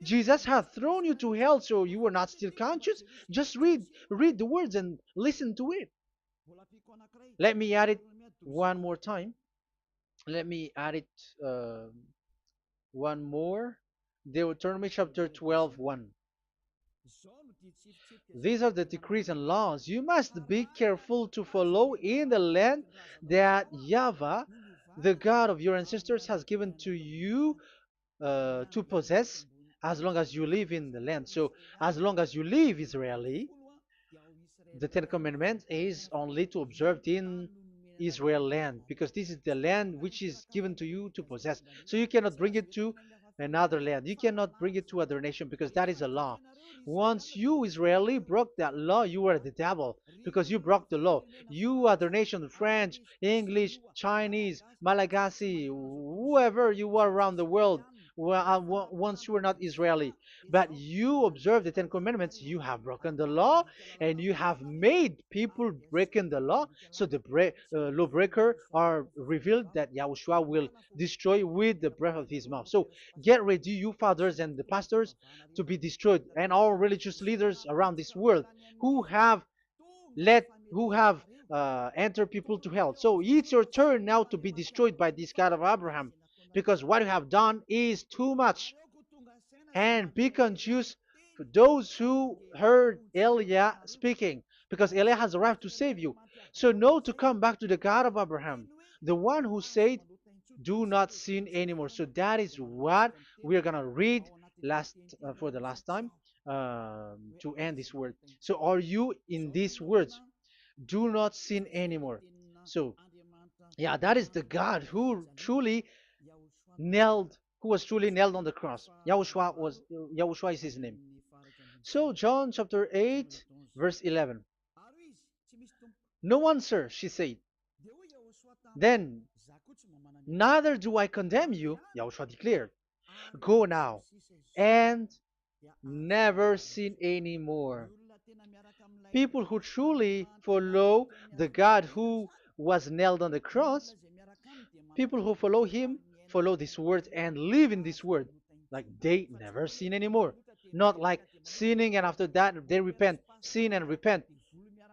Jesus has thrown you to hell, so you are not still conscious. Just read the words and listen to it. Let me add it one more time. Let me add it one more. Deuteronomy chapter 12, 1. These are the decrees and laws you must be careful to follow in the land that Yahvah, the God of your ancestors, has given to you to possess as long as you live in the land. So, as long as you live Israeli, the Ten Commandments is only to observe in Israel land, because this is the land which is given to you to possess. So you cannot bring it to another land. You cannot bring it to other nation because that is a law. Once you Israeli broke that law, you were the devil because you broke the law. You other nation, French, English, Chinese, Malagasy, whoever you are around the world, once you were not Israeli, but you observe the Ten Commandments, you have broken the law and you have made people breaking the law. So the lawbreaker are revealed that Yahushua will destroy with the breath of his mouth. So get ready, you fathers and the pastors, to be destroyed, and all religious leaders around this world who have who have entered people to hell. So it's your turn now to be destroyed by this God of Abraham, because what you have done is too much. And be conscious for those who heard Eliah speaking, because Eliah has arrived to save you. So know to come back to the God of Abraham, the one who said, "Do not sin anymore." So that is what we are gonna read last for the last time to end this word. So are you in these words? Do not sin anymore. So yeah, that is the God who was truly nailed on the cross. Yahushua is his name. So John chapter 8 verse 11. No answer, she said. Then, neither do I condemn you, Yahushua declared. Go now and never sin anymore. People who truly follow the God who was nailed on the cross, people who follow him, follow this word and live in this word. Like they never sin anymore. Not like sinning and after that they repent. Sin and repent.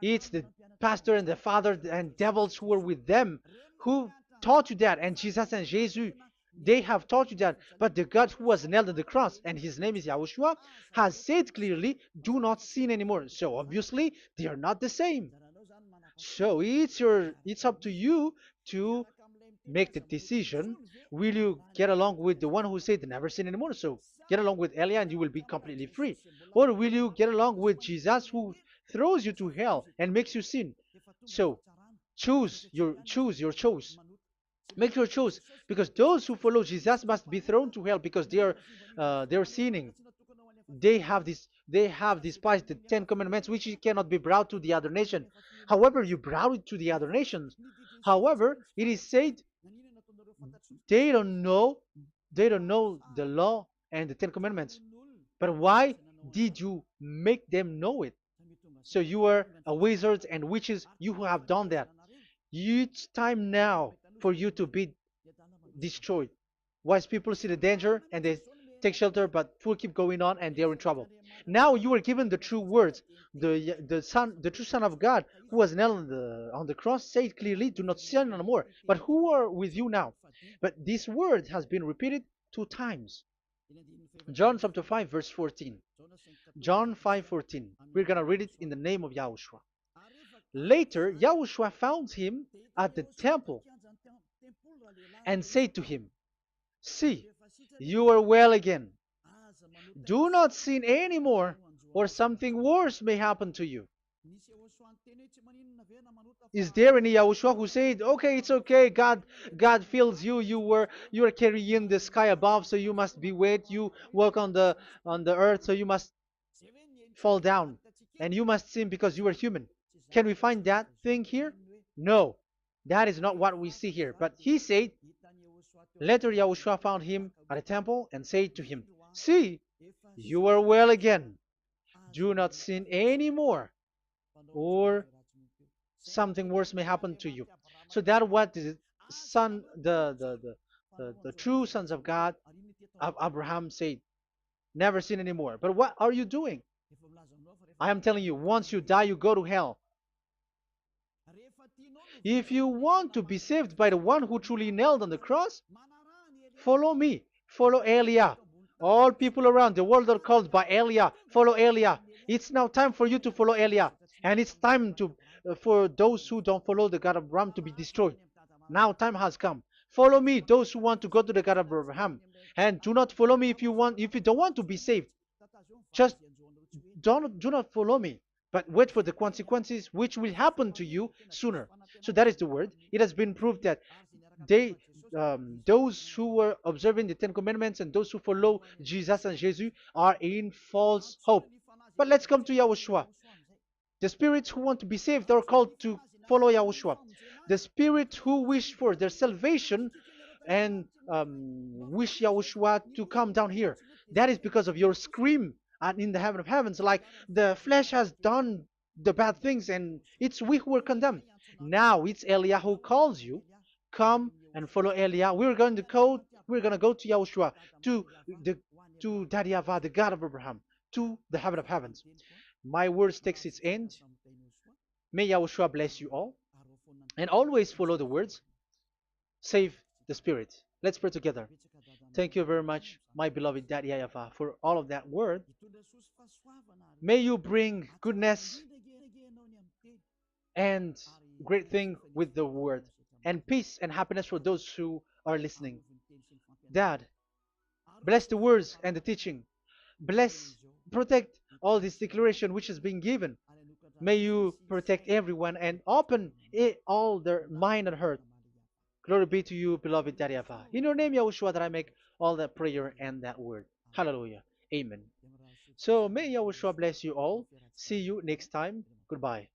It's the pastor and the father and devils who are with them who taught you that. And Jesus and Jesus, they have taught you that. But the God who was nailed on the cross, and his name is Yahushua, has said clearly, do not sin anymore. So obviously, they are not the same. So it's up to you to make the decision. Will you get along with the one who said never sin anymore? So get along with Elia and you will be completely free. Or will you get along with Jesus who throws you to hell and makes you sin? So choose your choice. Make your choice, because those who follow Jesus must be thrown to hell because they're sinning. They have despised the Ten Commandments, which cannot be brought to the other nation. However, you brought it to the other nations. However, it is said they don't know they don't know the law and the Ten Commandments. But why did you make them know it? So you are a wizard and witches, you who have done that. It's time now for you to be destroyed. Wise people see the danger and they take shelter, but fool keep going on and they're in trouble. Now you are given the true words. The true Son of God, who was nailed on the cross, said clearly, "Do not sin no more." But who are with you now? But this word has been repeated 2 times. John chapter 5, verse 14. John 5:14. We're gonna read it in the name of Yahushua. Later, Yahushua found him at the temple and said to him, "See, you are well again. Do not sin anymore, or something worse may happen to you." Is there any Yahushua who said, "Okay, it's okay, God fills you, you are carrying the sky above, so you must be wet, you walk on the earth, so you must fall down, and you must sin because you are human"? Can we find that thing here? No, that is not what we see here. But he said, later Yahushua found him at a temple and said to him, "See, you are well again. Do not sin anymore, or something worse may happen to you." So that what the son, the true sons of God, of Abraham said, never sin anymore. But what are you doing? I am telling you, once you die, you go to hell. If you want to be saved by the one who truly nailed on the cross, follow me. Follow Elia. All people around the world are called by Elia. Follow Elia. It's now time for you to follow Elia. And it's time for those who don't follow the God of Abraham to be destroyed. Now time has come. Follow me, those who want to go to the God of Abraham. And do not follow me if you don't want to be saved. Just do not follow me, but wait for the consequences which will happen to you sooner. So that is the word. It has been proved that they those who were observing the Ten Commandments and those who follow Jesus and Jesus are in false hope. But let's come to Yahushua. The spirits who want to be saved are called to follow Yahushua. The spirits who wish for their salvation and wish Yahushua to come down here. That is because of your scream in the heaven of heavens, like the flesh has done the bad things and it's we who were condemned. Now it's Eliah who calls you. Come and follow Eliah. We're going to go to Yahushua, to the to Daddy Yahvah, the God of Abraham, to the heaven of heavens. My words takes its end. May Yahushua bless you all. And always follow the words. Save the spirit. Let's pray together. Thank you very much, my beloved Daddy Yahvah, for all of that word. May you bring goodness and great thing with the word, and peace and happiness for those who are listening. Dad, bless the words and the teaching. Bless, protect all this declaration which is being given. May you protect everyone and open all their mind and heart. Glory be to you, beloved Daddy Ava. In your name, Yahushua, that I make all that prayer and that word. Hallelujah. Amen. So may Yahushua bless you all. See you next time. Goodbye.